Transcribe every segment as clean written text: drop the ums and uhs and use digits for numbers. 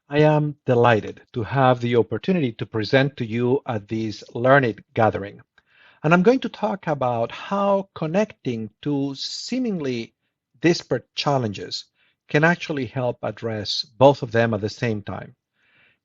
I am delighted to have the opportunity to present to you at this Learn It gathering. And I'm going to talk about how connecting to seemingly disparate challenges can actually help address both of them at the same time.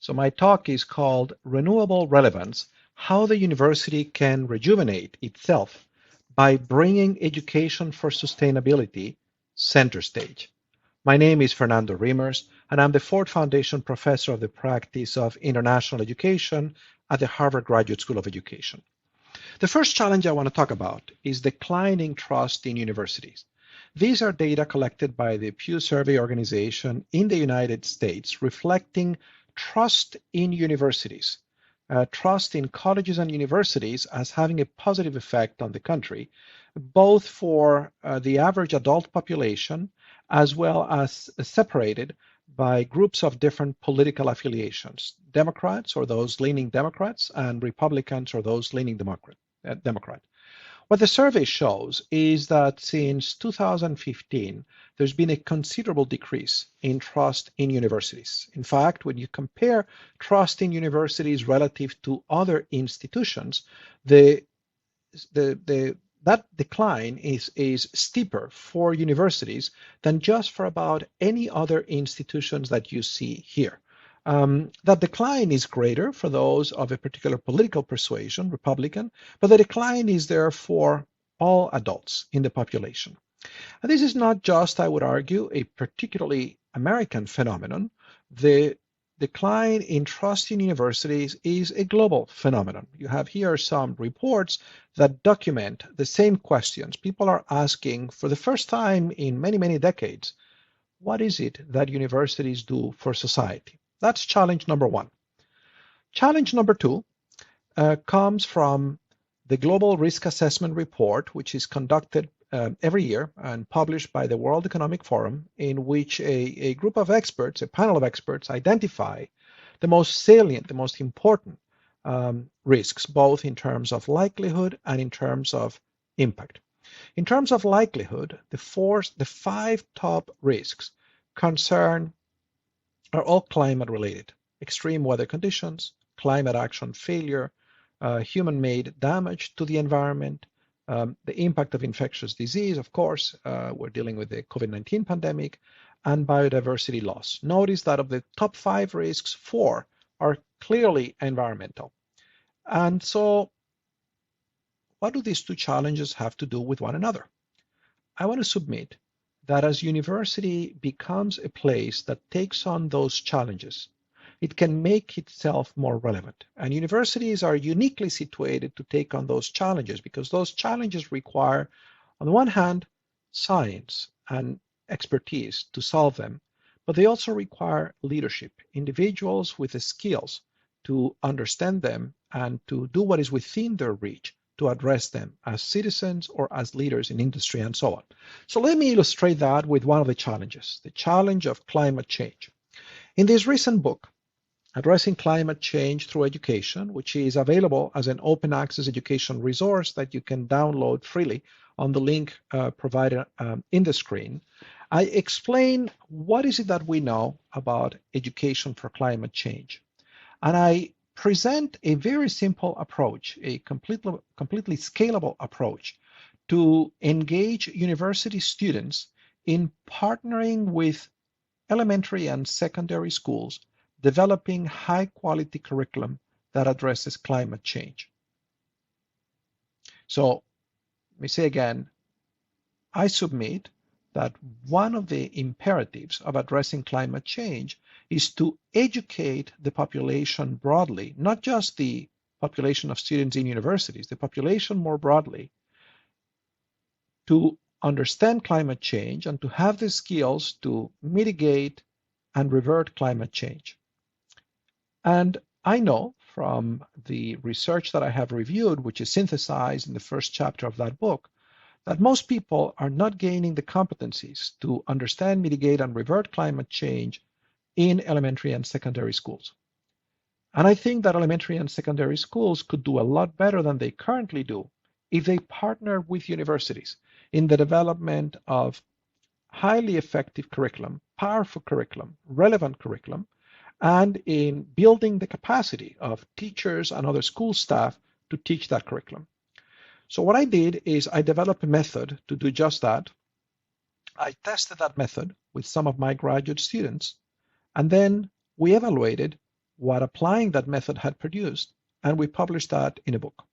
So my talk is called Renewable Relevance: How the University Can Rejuvenate Itself by Bringing Education for Sustainability center stage. My name is Fernando Reimers, and I'm the Ford Foundation Professor of the Practice of International Education at the Harvard Graduate School of Education. The first challenge I want to talk about is declining trust in universities. These are data collected by the Pew Survey Organization in the United States reflecting trust in universities, trust in colleges and universities as having a positive effect on the country, both for the average adult population as well as separated by groups of different political affiliations, Democrats or those leaning Democrats, and Republicans or those leaning Democrat. What the survey shows is that since 2015, there's been a considerable decrease in trust in universities. In fact, when you compare trust in universities relative to other institutions, the, that decline is steeper for universities than just for about any other institutions that you see here. That decline is greater for those of a particular political persuasion, Republican, but the decline is there for all adults in the population. And this is not just, I would argue, a particularly American phenomenon. The decline in trust in universities is a global phenomenon. You have here some reports that document the same questions. People are asking for the first time in many, many decades, what is it that universities do for society? That's challenge number one. Challenge number two comes from the Global Risk Assessment Report, which is conducted every year and published by the World Economic Forum, in which a group of experts, a panel of experts, identify the most salient, the most important risks, both in terms of likelihood and in terms of impact. In terms of likelihood, the five top risks are all climate related: extreme weather conditions, climate action failure, human-made damage to the environment, the impact of infectious disease, of course, we're dealing with the COVID-19 pandemic, and biodiversity loss. Notice that of the top five risks, four are clearly environmental. And so what do these two challenges have to do with one another? I want to submit that as university becomes a place that takes on those challenges, it can make itself more relevant. And universities are uniquely situated to take on those challenges because those challenges require, on the one hand, science and expertise to solve them, but they also require leadership, individuals with the skills to understand them and to do what is within their reach to address them as citizens or as leaders in industry and so on. So let me illustrate that with one of the challenges, the challenge of climate change. In this recent book, Addressing Climate Change Through Education, which is available as an open access education resource that you can download freely on the link provided in the screen, I explain what is it that we know about education for climate change. And I present a very simple approach, a completely scalable approach to engage university students in partnering with elementary and secondary schools, developing high quality curriculum that addresses climate change. So let me say again, I submit that one of the imperatives of addressing climate change is to educate the population broadly, not just the population of students in universities, the population more broadly, to understand climate change and to have the skills to mitigate and revert climate change. And I know from the research that I have reviewed, which is synthesized in the first chapter of that book, that most people are not gaining the competencies to understand, mitigate, and revert climate change in elementary and secondary schools. And I think that elementary and secondary schools could do a lot better than they currently do if they partner with universities in the development of highly effective curriculum, powerful curriculum, relevant curriculum, and in building the capacity of teachers and other school staff to teach that curriculum. So what I did is I developed a method to do just that. I tested that method with some of my graduate students, and then we evaluated what applying that method had produced, and we published that in a book.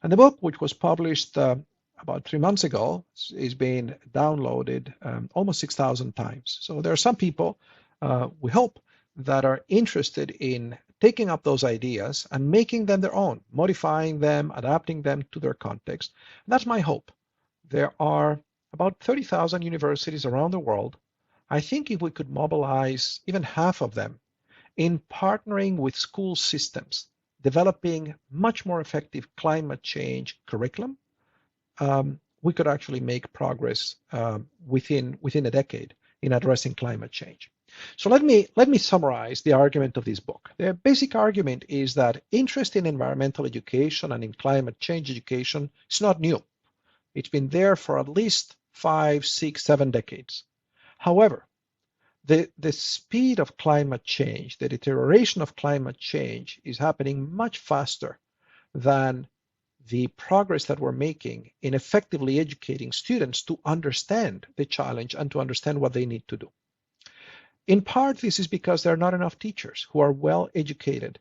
And the book, which was published about 3 months ago, is being downloaded almost 6,000 times. So there are some people, we hope, that are interested in taking up those ideas and making them their own, modifying them, adapting them to their context. And that's my hope. There are about 30,000 universities around the world. I think if we could mobilize even half of them in partnering with school systems, developing much more effective climate change curriculum, we could actually make progress within a decade in addressing climate change. So let me summarize the argument of this book. The basic argument is that interest in environmental education and in climate change education is not new. It's been there for at least 5, 6, 7 decades. However, the speed of climate change, the deterioration of climate change is happening much faster than the progress that we're making in effectively educating students to understand the challenge and to understand what they need to do. In part, this is because there are not enough teachers who are well educated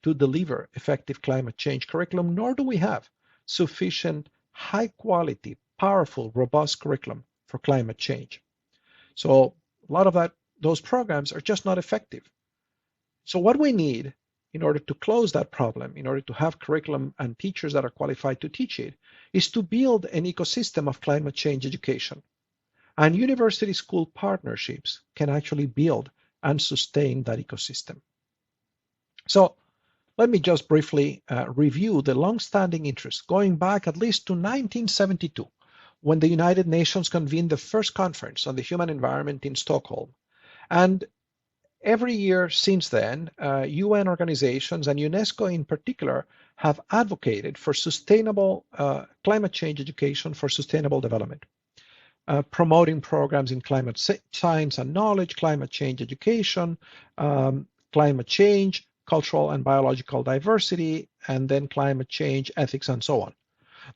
to deliver effective climate change curriculum, nor do we have sufficient high quality, powerful, robust curriculum for climate change. So a lot of those programs are just not effective. So what we need in order to close that problem, in order to have curriculum and teachers that are qualified to teach it, is to build an ecosystem of climate change education. And university school partnerships can actually build and sustain that ecosystem. So let me just briefly review the long-standing interest going back at least to 1972, when the United Nations convened the first conference on the human environment in Stockholm. And every year since then, UN organizations and UNESCO in particular have advocated for sustainable climate change education for sustainable development. Promoting programs in climate science and knowledge, climate change education, climate change, cultural and biological diversity, and then climate change ethics and so on.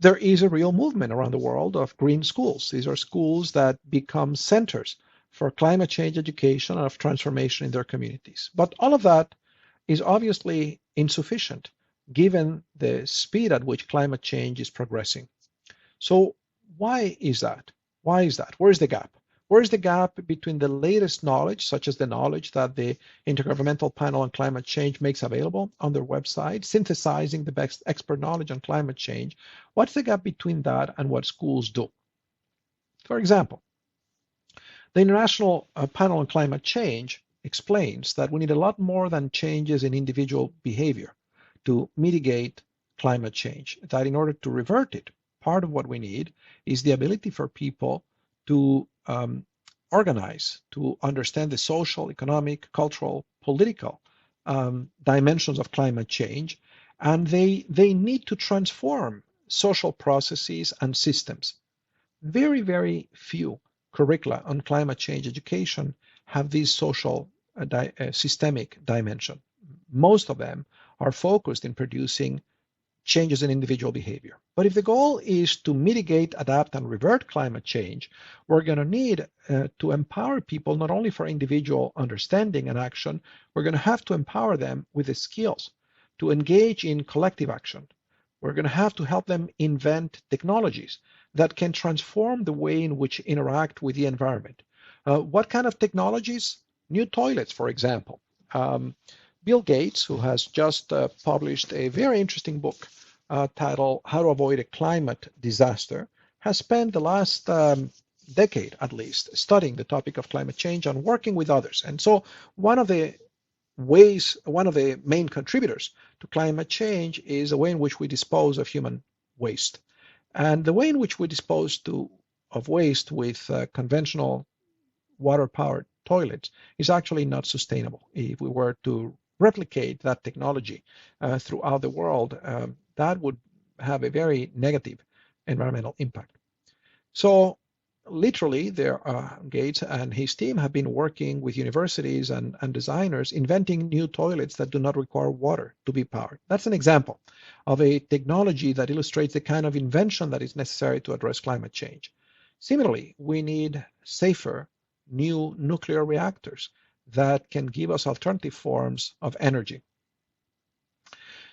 There is a real movement around the world of green schools. These are schools that become centers for climate change education and of transformation in their communities. But all of that is obviously insufficient given the speed at which climate change is progressing. So why is that? Why is that? Where is the gap? Where is the gap between the latest knowledge, such as the knowledge that the Intergovernmental Panel on Climate Change makes available on their website, synthesizing the best expert knowledge on climate change? What's the gap between that and what schools do? For example, the International Panel on Climate Change explains that we need a lot more than changes in individual behavior to mitigate climate change, that in order to revert it, part of what we need is the ability for people to organize, to understand the social, economic, cultural, political dimensions of climate change, and they need to transform social processes and systems. Very, very few curricula on climate change education have this social systemic dimension. Most of them are focused in producing changes in individual behavior. But if the goal is to mitigate, adapt, and revert climate change, we're going to need to empower people not only for individual understanding and action, we're going to have to empower them with the skills to engage in collective action. We're going to have to help them invent technologies that can transform the way in which interact with the environment. What kind of technologies? New toilets, for example. Bill Gates, who has just published a very interesting book titled How to Avoid a Climate Disaster, has spent the last decade at least studying the topic of climate change and working with others. And so one of the main contributors to climate change is the way in which we dispose of human waste. And the way in which we dispose of waste with conventional water-powered toilets is actually not sustainable. If we were to replicate that technology throughout the world, that would have a very negative environmental impact. So literally, Gates and his team have been working with universities and designers inventing new toilets that do not require water to be powered. That's an example of a technology that illustrates the kind of invention that is necessary to address climate change. Similarly, we need safer new nuclear reactors that can give us alternative forms of energy.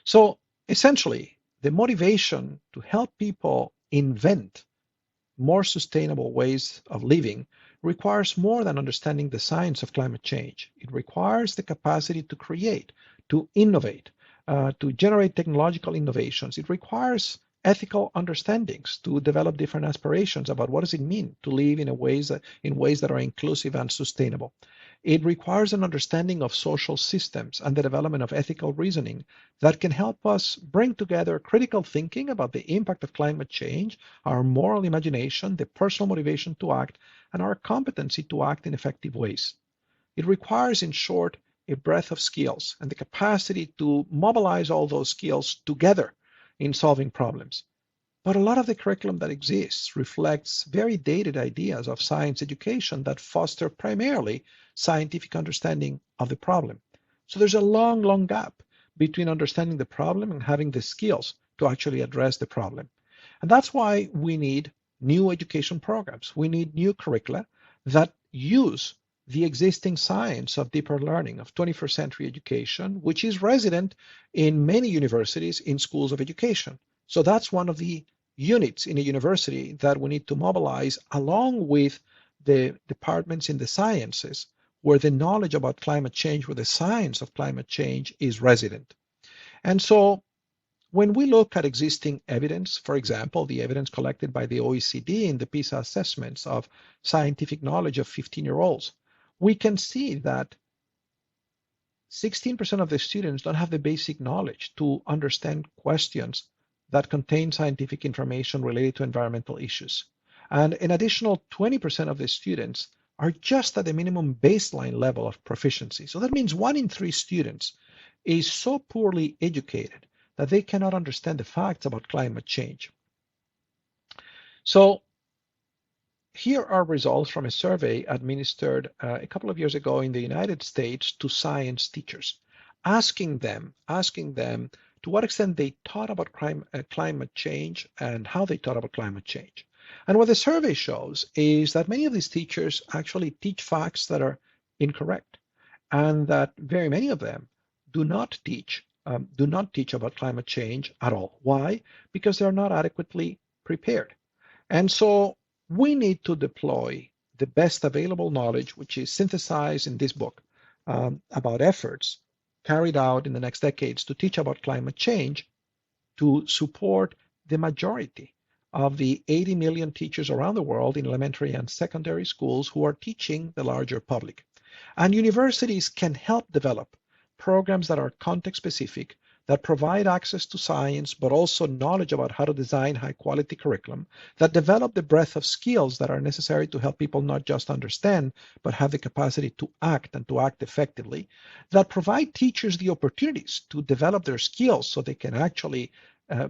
So essentially, the motivation to help people invent more sustainable ways of living requires more than understanding the science of climate change. It requires the capacity to create, to innovate, to generate technological innovations. It requires ethical understandings to develop different aspirations about what does it mean to live in ways that are inclusive and sustainable. It requires an understanding of social systems and the development of ethical reasoning that can help us bring together critical thinking about the impact of climate change, our moral imagination, the personal motivation to act, and our competency to act in effective ways. It requires, in short, a breadth of skills and the capacity to mobilize all those skills together in solving problems. But a lot of the curriculum that exists reflects very dated ideas of science education that foster primarily scientific understanding of the problem. So there's a long, long gap between understanding the problem and having the skills to actually address the problem. And that's why we need new education programs. We need new curricula that use the existing science of deeper learning, of 21st century education, which is resident in many universities in schools of education. So that's one of the units in a university that we need to mobilize along with the departments in the sciences where the knowledge about climate change, where the science of climate change is resident. And so when we look at existing evidence, for example, the evidence collected by the OECD in the PISA assessments of scientific knowledge of 15-year-olds, we can see that 16% of the students don't have the basic knowledge to understand questions that contain scientific information related to environmental issues. And an additional 20% of the students are just at the minimum baseline level of proficiency. So that means 1 in 3 students is so poorly educated that they cannot understand the facts about climate change. So here are results from a survey administered a couple of years ago in the United States to science teachers, asking them to what extent they thought about climate change and how they thought about climate change. And what the survey shows is that many of these teachers actually teach facts that are incorrect, and that very many of them do not teach about climate change at all. Why? Because they're not adequately prepared. And so we need to deploy the best available knowledge, which is synthesized in this book, about efforts carried out in the next decades to teach about climate change to support the majority of the 80 million teachers around the world in elementary and secondary schools who are teaching the larger public. And universities can help develop programs that are context specific, that provide access to science, but also knowledge about how to design high quality curriculum, that develop the breadth of skills that are necessary to help people not just understand, but have the capacity to act and to act effectively, that provide teachers the opportunities to develop their skills so they can actually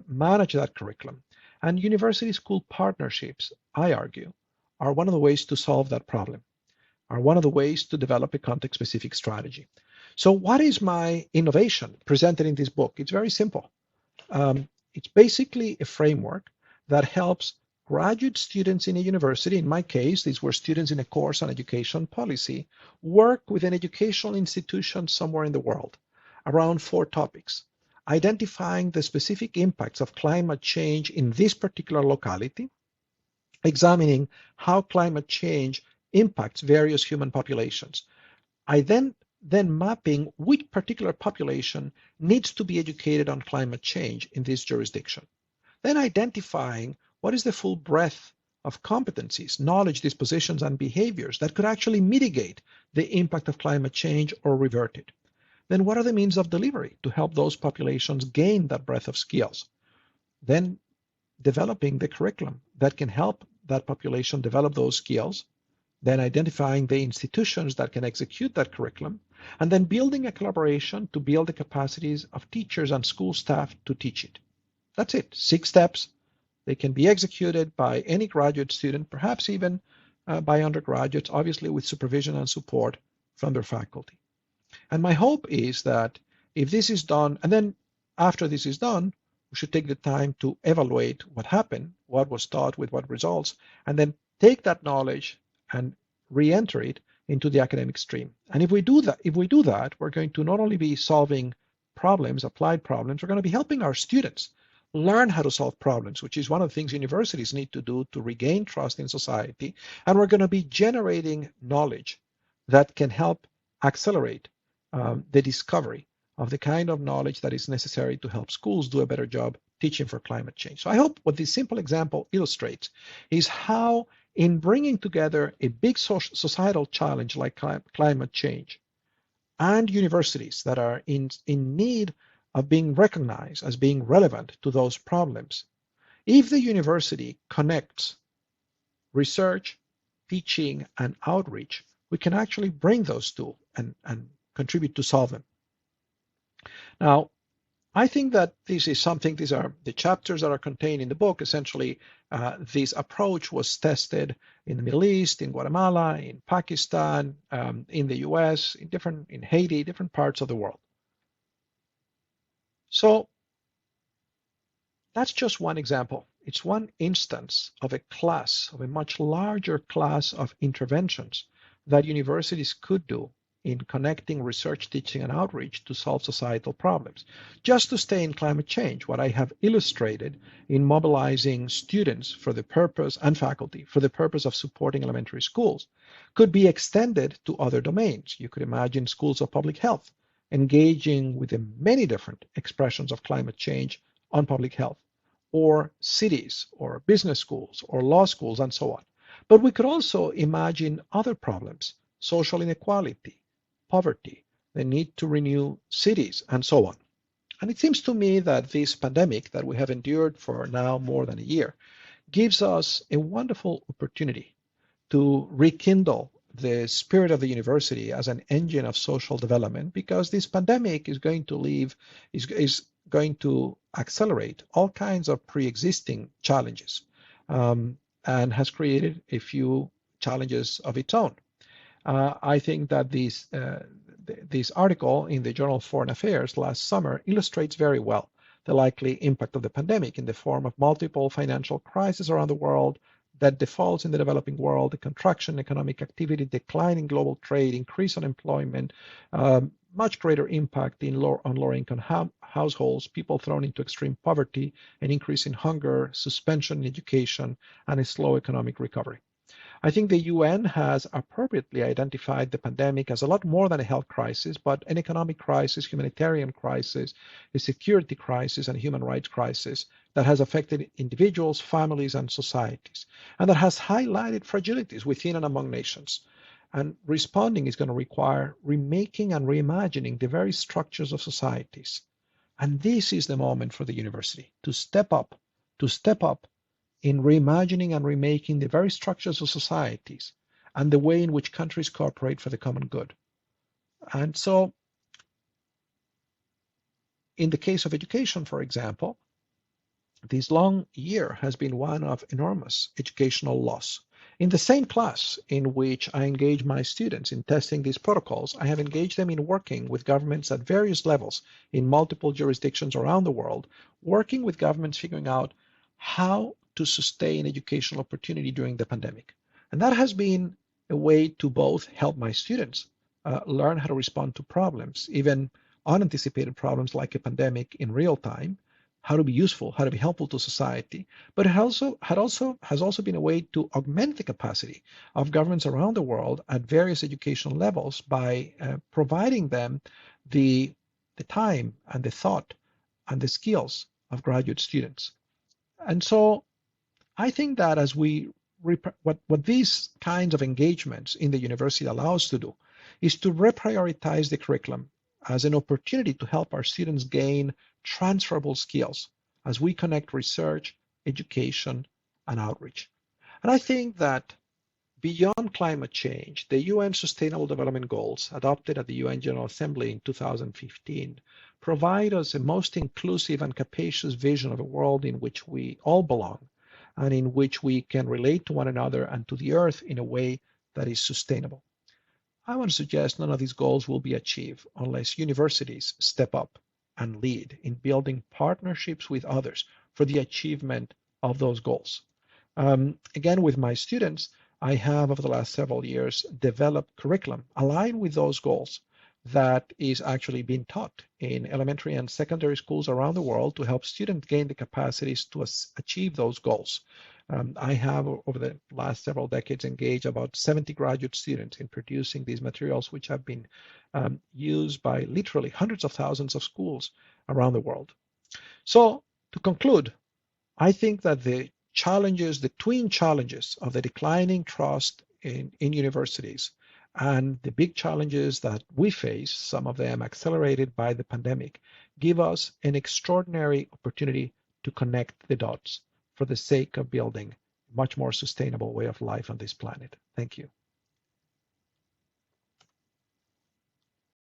manage that curriculum. And university school partnerships, I argue, are one of the ways to solve that problem, are one of the ways to develop a context specific strategy. So what is my innovation presented in this book? It's very simple. It's basically a framework that helps graduate students in a university, in my case, these were students in a course on education policy, work with an educational institution somewhere in the world around 4 topics: identifying the specific impacts of climate change in this particular locality, examining how climate change impacts various human populations. I then mapping which particular population needs to be educated on climate change in this jurisdiction. Then identifying what is the full breadth of competencies, knowledge, dispositions, and behaviors that could actually mitigate the impact of climate change or revert it. Then what are the means of delivery to help those populations gain that breadth of skills? Then developing the curriculum that can help that population develop those skills, then identifying the institutions that can execute that curriculum, and then building a collaboration to build the capacities of teachers and school staff to teach it. That's it. 6 steps. They can be executed by any graduate student, perhaps even by undergraduates, obviously with supervision and support from their faculty. And my hope is that if this is done, and then after this is done, we should take the time to evaluate what happened, what was taught with what results, and then take that knowledge and re-enter it into the academic stream. And if we do that, we're going to not only be solving problems, applied problems, we're going to be helping our students learn how to solve problems, which is one of the things universities need to do to regain trust in society. And we're going to be generating knowledge that can help accelerate the discovery of the kind of knowledge that is necessary to help schools do a better job teaching for climate change. So I hope what this simple example illustrates is how, in bringing together a big societal challenge like climate change and universities that are in need of being recognized as being relevant to those problems, if the university connects research, teaching, and outreach, we can actually bring those two and contribute to solve them. Now, I think that this is something, these are the chapters that are contained in the book. Essentially, this approach was tested in the Middle East, in Guatemala, in Pakistan, in the US, in Haiti, different parts of the world. So that's just one example. It's one instance of a much larger class of interventions that universities could do in connecting research, teaching, and outreach to solve societal problems. Just to stay in climate change, what I have illustrated in mobilizing students for the purpose, and faculty, for the purpose of supporting elementary schools, could be extended to other domains. You could imagine schools of public health engaging with the many different expressions of climate change on public health, or cities, or business schools, or law schools, and so on. But we could also imagine other problems: social inequality, poverty, the need to renew cities, and so on. And it seems to me that this pandemic that we have endured for now more than a year gives us a wonderful opportunity to rekindle the spirit of the university as an engine of social development, because this pandemic is going to accelerate all kinds of pre-existing challenges, and has created a few challenges of its own. I think that this article in the Journal of Foreign Affairs last summer illustrates very well the likely impact of the pandemic in the form of multiple financial crises around the world, debt defaults in the developing world, the contraction in economic activity, decline in global trade, increase unemployment, much greater impact on lower-income households, people thrown into extreme poverty, an increase in hunger, suspension in education, and a slow economic recovery. I think the UN has appropriately identified the pandemic as a lot more than a health crisis, but an economic crisis, humanitarian crisis, a security crisis, and a human rights crisis that has affected individuals, families, and societies, and that has highlighted fragilities within and among nations. And responding is going to require remaking and reimagining the very structures of societies. And this is the moment for the university to step up in reimagining and remaking the very structures of societies and the way in which countries cooperate for the common good. And so, in the case of education, for example, this long year has been one of enormous educational loss. In the same class in which I engage my students in testing these protocols, I have engaged them in working with governments at various levels in multiple jurisdictions around the world, working with governments figuring out how to sustain educational opportunity during the pandemic. And that has been a way to both help my students learn how to respond to problems, even unanticipated problems like a pandemic, in real time, how to be useful, how to be helpful to society. But it has also been a way to augment the capacity of governments around the world at various educational levels by providing them the time and the thought and the skills of graduate students. And so I think that as what these kinds of engagements in the university allow us to do is to reprioritize the curriculum as an opportunity to help our students gain transferable skills as we connect research, education, and outreach. And I think that beyond climate change, the UN Sustainable Development Goals adopted at the UN General Assembly in 2015 provide us a most inclusive and capacious vision of a world in which we all belong, and in which we can relate to one another and to the earth in a way that is sustainable. I want to suggest none of these goals will be achieved unless universities step up and lead in building partnerships with others for the achievement of those goals. Again, with my students, I have over the last several years developed curriculum aligned with those goals that is actually being taught in elementary and secondary schools around the world to help students gain the capacities to achieve those goals. I have, over the last several decades, engaged about 70 graduate students in producing these materials, which have been used by literally hundreds of thousands of schools around the world. So, to conclude, I think that the twin challenges of the declining trust in universities and the big challenges that we face, some of them accelerated by the pandemic, give us an extraordinary opportunity to connect the dots for the sake of building a much more sustainable way of life on this planet. Thank you.